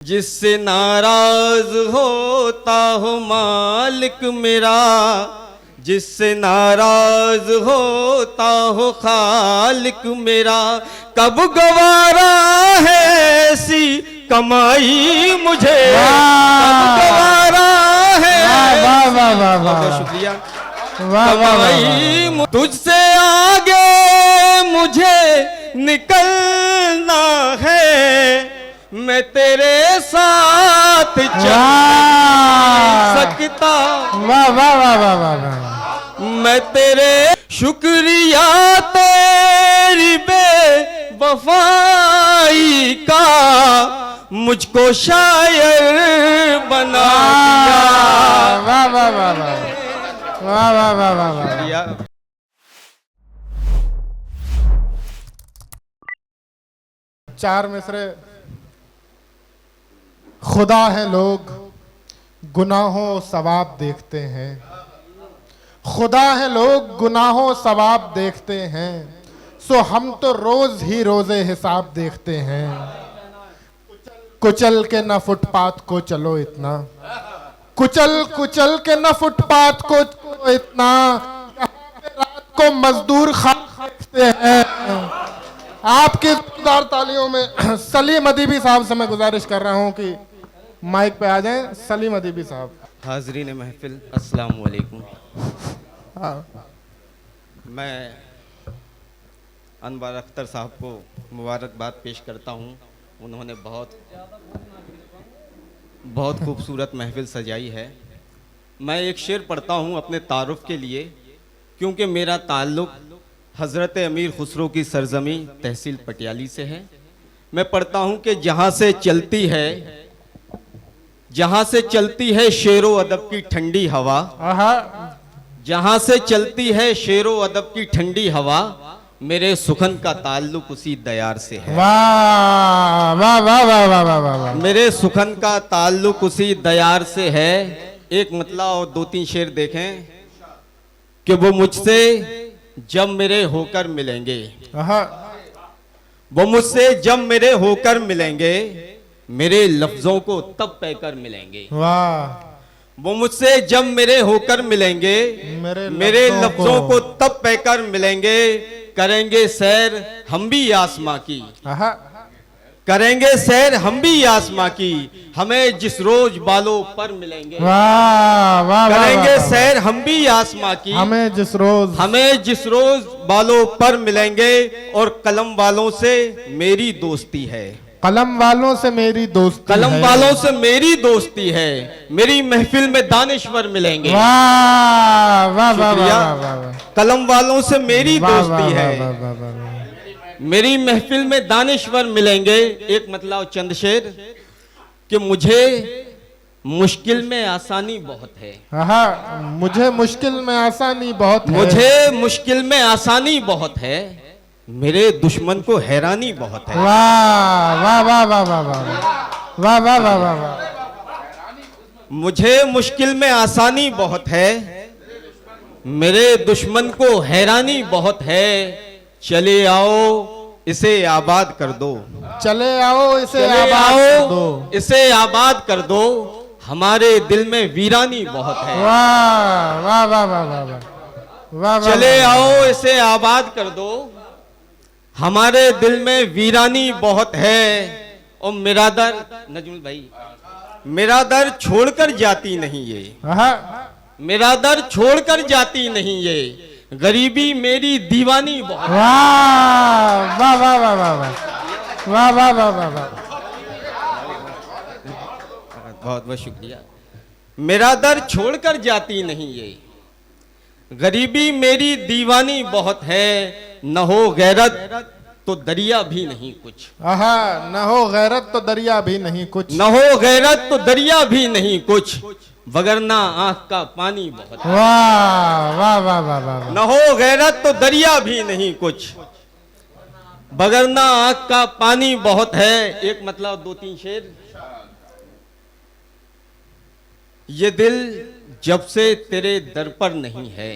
जिससे नाराज होता हो मालिक मेरा, जिससे नाराज होता हो खालिक मेरा, कब गवारा है ऐसी कमाई मुझे, कब गवारा है। वाह वाह वाह वाह, शुक्रिया। वाह वाह वाह। तुझसे आगे मुझे निकलना है, मैं तेरे साथ चल सकता। वाह वाह वाह वाह वाह। मैं तेरे शुक्रिया तेरी बेवफाई का, मुझको शायर बना दिया। वाह वाह वाह वाह वाह वाह वाह वाह वाह। चार मिसरे। खुदा है लोग गुनाहों सवाब देखते हैं, खुदा है लोग गुनाहों सवाब देखते हैं, सो हम तो रोज ही रोजे हिसाब देखते हैं। कुचल के न फुटपाथ को चलो इतना, कुचल कुचल के न फुटपाथ को चलो इतना, रात को मजदूर खा देखते हैं। आपकी जोरदार तालियों में सलीम अदीबी साहब से मैं गुजारिश कर रहा हूं कि माइक पे आ जाएं। सलीम अदीबी साहब। हाजरीन महफिल, अस्सलाम वालेकुम। मैं अनवर अख्तर साहब को मुबारकबाद पेश करता हूं। उन्होंने बहुत खूबसूरत महफिल सजाई है। मैं एक शेर पढ़ता हूं अपने तारुफ के लिए, क्योंकि मेरा ताल्लुक़ हज़रत अमीर खुसरो की सरजमी तहसील पटियाली से है। मैं पढ़ता हूं कि जहां से चलती है शेरो अदब की ठंडी हवा, जहां से चलती है शेरो अदब की ठंडी हवा, मेरे सुखन का ताल्लुक उसी दयार से है। वाह वाह वाह वाह वाह वाह वाह। मेरे सुखन का ताल्लुक उसी दयार से है। एक मतलब और दो तीन शेर देखें कि वो मुझसे जब मेरे होकर मिलेंगे, वो मुझसे जब मेरे होकर मिलेंगे, मेरे लफ्जों को तब कहकर मिलेंगे। वाह। वो मुझसे जब मेरे होकर मिलेंगे, मेरे लफ्जों को तब कहकर मिलेंगे, करेंगे सैर हम भी आसमां की, करेंगे सैर हम भी आसमां की, हमें जिस रोज बालों पर मिलेंगे। वाह वाह। करेंगे सैर हम भी आसमां की, हमें जिस रोज बालों पर मिलेंगे। और कलम वालों से मेरी दोस्ती है, कलम वालों से मेरी दोस्ती, कलम वालों से मेरी दोस्ती है, मेरी महफिल में दानिश्वर मिलेंगे। वाह वाह वाह वाह। कलम वालों से मेरी दोस्ती है, मेरी महफिल में दानिश्वर मिलेंगे। एक मतलब चंद शेर कि मुझे मुश्किल में आसानी बहुत है, मुझे मुश्किल में आसानी बहुत है, मुझे मुश्किल में आसानी बहुत है, मेरे दुश्मन को हैरानी बहुत है। वाह वाह वाह वाह वाह वाह वाह वाह वाह वाह वाह। मुझे मुश्किल में आसानी बहुत है, मेरे दुश्मन को हैरानी बहुत है, चले आओ इसे आबाद कर दो, चले आओ इसे आबाद कर दो, इसे आबाद कर दो, हमारे दिल में वीरानी बहुत है। वाह वाह वाह वाह वाह वाह। चले आओ इसे आबाद कर दो, हमारे दिल में वीरानी बहुत है। और मेरा दर, नजमुल भाई, मेरा दर छोड़कर जाती नहीं ये, मेरा दर छोड़कर जाती नहीं ये, गरीबी मेरी दीवानी बहुत। वाह वाह वाह वाह वाह वाह वाह वाह वाह वाह। बहुत बहुत शुक्रिया। मेरा दर छोड़कर जाती नहीं ये, गरीबी मेरी दीवानी बहुत है, न हो गैरत तो दरिया भी नहीं कुछ, न हो गैरत तो दरिया भी नहीं कुछ, न हो गैरत तो दरिया भी नहीं कुछ, वगरना आंख का पानी बहुत। वाह वाह वाह वाह वाह। न हो गैरत तो दरिया भी नहीं कुछ, वगरना आंख का पानी बहुत है। एक मतलब दो तीन शेर। ये दिल जब से तेरे दर पर नहीं है,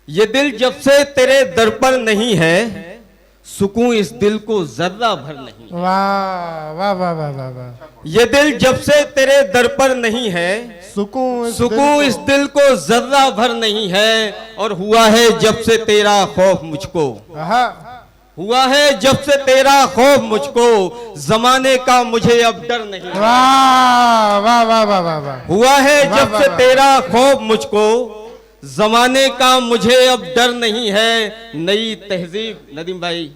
ये दिल जब से तेरे दर पर नहीं है, सुकून इस दिल को जर्रा भर नहीं। वाह वाह वाह वाह वाह वाह। ये दिल जब से तेरे दर पर नहीं है, सुकून इस दिल को जर्रा भर नहीं है। और हुआ है जब से तेरा खौफ मुझको, हुआ है जब से तेरा खौफ मुझको, जमाने का मुझे अब डर नहीं। वाह वाह वाह वाह वाह वाह। हुआ है जब से तेरा खौफ मुझको, जमाने का मुझे अब डर नहीं है। नई तहजीब, नदीम भाई,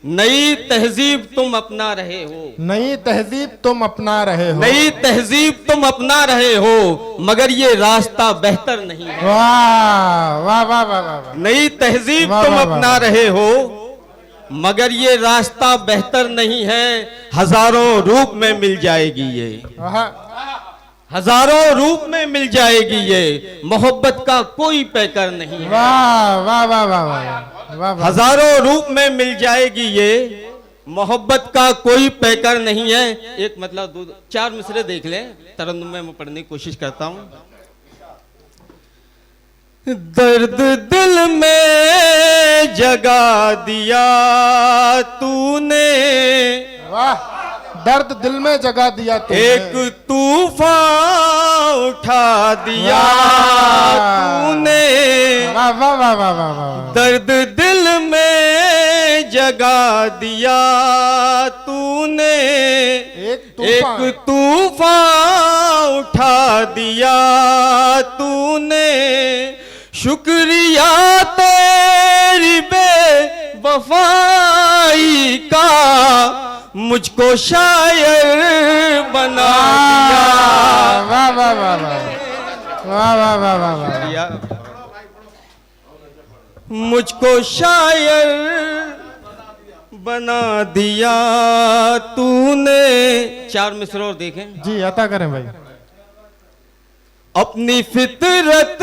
नई तहजीब तुम अपना रहे हो, नई तहजीब तुम अपना रहे हो, नई तहजीब तुम अपना रहे हो, मगर ये रास्ता बेहतर नहीं है। वाह वाह वाह वाह वाह। नई तहजीब वाह, तुम वाह, वाह, अपना रहे हो, मगर ये रास्ता बेहतर नहीं है। हजारों रूप में मिल जाएगी ये, हजारों रूप में मिल जाएगी ये, मोहब्बत का कोई पैकर नहीं है। वाह वाह वाह वाह वाह वाह। हजारों रूप में मिल जाएगी ये, मोहब्बत का कोई पैकर नहीं है। एक मतलब चार मिसरे देख लें, तरन्नुम में मैं पढ़ने की कोशिश करता हूं। दर्द दिल में जगा दिया तूने, वाह। दर्द दिल में जगा दिया तूने, एक तूफान उठा दिया तूने। वाह वाह वाह वाह वाह वाह। दर्द दिल में जगा दिया तूने, एक तूफान उठा दिया तूने। शुक्रिया तेरी बेवफाई का, मुझको शायर बना दिया। वाह वाह वाह वाह वाह वाह वाह वाह। मुझको शायर बना दिया तूने। चार मिसर और देखें जी, अता करें भाई। अपनी फितरत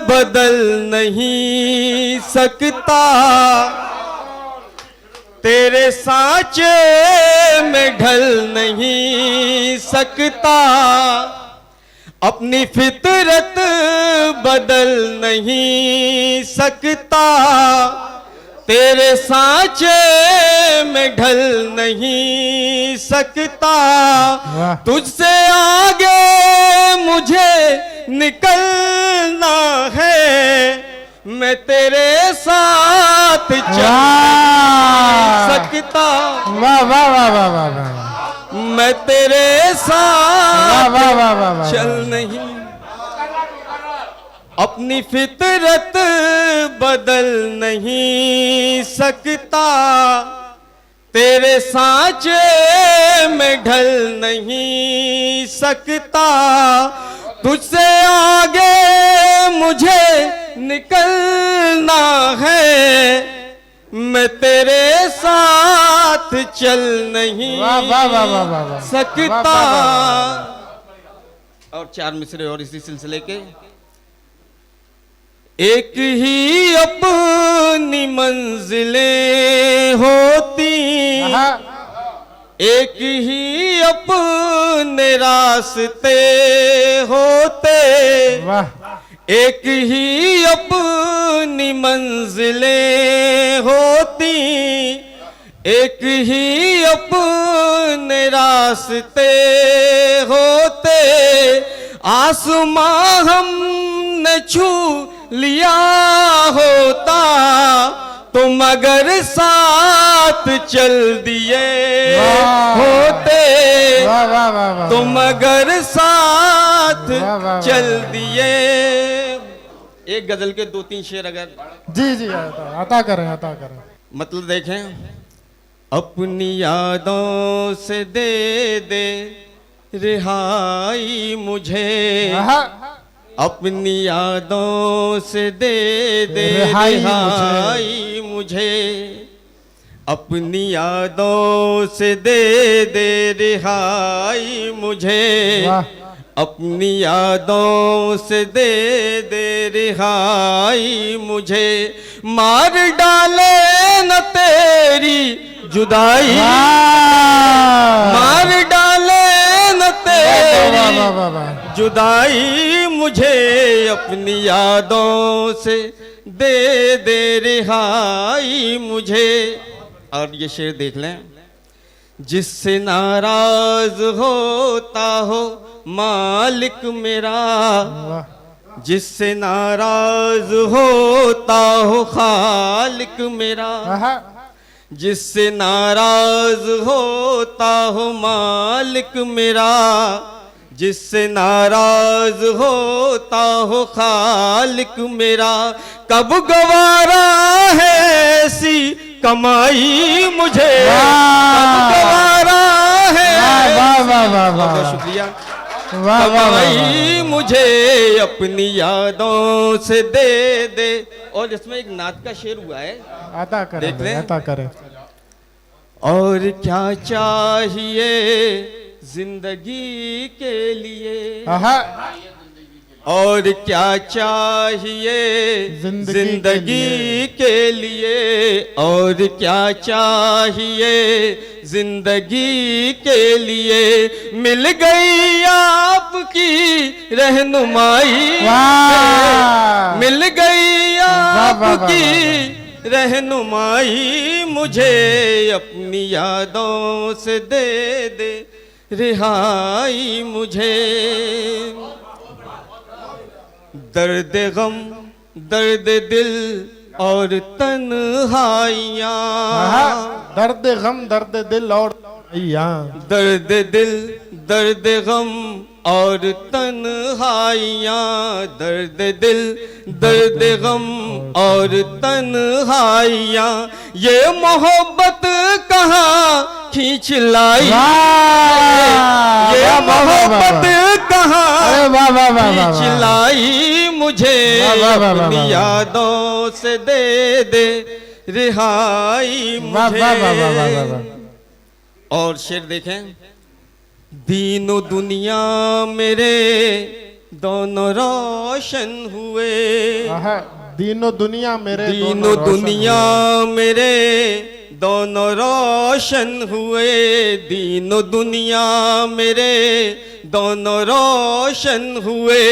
बदल नहीं सकता, तेरे सांचे में ढल नहीं सकता। अपनी फितरत बदल नहीं सकता, तेरे सांचे में ढल नहीं सकता। तुझसे आगे मुझे निकलना है, मैं तेरे साथ चल सकता। वाह वाह वाह वाह वाह वाह। मैं तेरे साथ वाह वाह वाह वाह। चल नहीं, अपनी फितरत बदल नहीं सकता, तेरे सांचे में ढल नहीं सकता। तुझसे आगे मुझे निकलना है, मैं तेरे साथ चल नहीं सकता। और चार मिसरे और इसी सिलसिले के। एक ही अपनी मंजिलें होती, एक ही अपने रास्ते होते। एक ही अपनी मंजिलें होती, एक ही अपने रास्ते होते। आसमां हमने छू लिया होता, तुम अगर साथ चल दिए होते, तुम अगर साथ चल दिए। एक गजल के दो तीन शेर अगर जी जी अता करें, अता करें। मतलब देखें, अपनी यादों से दे दे रिहाई मुझे, अपनी यादों से दे दे रिहाई मुझे, अपनी यादों से दे दे रिहाई मुझे, अपनी यादों से दे दे रिहाई मुझे। मार डाले न तेरी जुदाई, मार डाले न तेरी जुदाई मुझे, अपनी यादों से दे दे रिहाई मुझे। और ये शेर देख लें, जिससे नाराज होता हो मालिक मेरा, वाह जिससे नाराज होता हो खालिक मेरा, आहा, जिससे नाराज होता हो मालिक मेरा, जिससे नाराज होता हो खालिक मेरा, कब गवारा है ऐसी कमाई मुझे, कब गवारा है वाह वाह वाह वाह बहुत शुक्रिया, वाह वाह कमाई मुझे अपनी यादों से दे दे। और इसमें एक नात का शेर हुआ है, अता करें देख लें। अता करें। और क्या चाहिए जिंदगी के लिए, आहा, और क्या चाहिए जिंदगी के लिए, और क्या चाहिए जिंदगी के लिए, मिल गई आपकी रहनुमाई, वाह मिल गई वाह, वाह, आपकी रहनुमाई मुझे, अपनी यादों से दे दे रिहाई मुझे। दर्द गम, दर्द दिल और तन्हाइयाँ, आहा, दर्द गम दर्द दिल और यहाँ, दर्द दिल दर्द गम और तन्हाइयाँ, दर्द दिल दर्द गम और तन्हाइयाँ, ये मोहब्बत कहाँ खींच लाई, ये मोहब्बत कहाँ अरे वाह वाह वाह वाह खींच वाह, लाई मुझे, वाह, वाह, वाह, वाह, अपनी वाह। यादों से दे दे रिहाई वाह मुझे। वाह वाह वाह वाह वाह। और शेर देखें, दीनो दुनिया मेरे दोनों रोशन हुए, आहा, दीनो दुनिया मेरे दीनो दोनों रोशन दुनिया मेरे दोनों रोशन हुए, दीनो दुनिया मेरे दोनों रोशन हुए,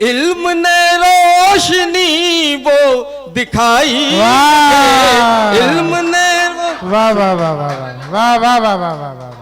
इल्म ने रोशनी वो दिखाई, वाह। इल्म ने वाह वाह वाह वाह वाह वाह वाह वाह वाह वाह वाह।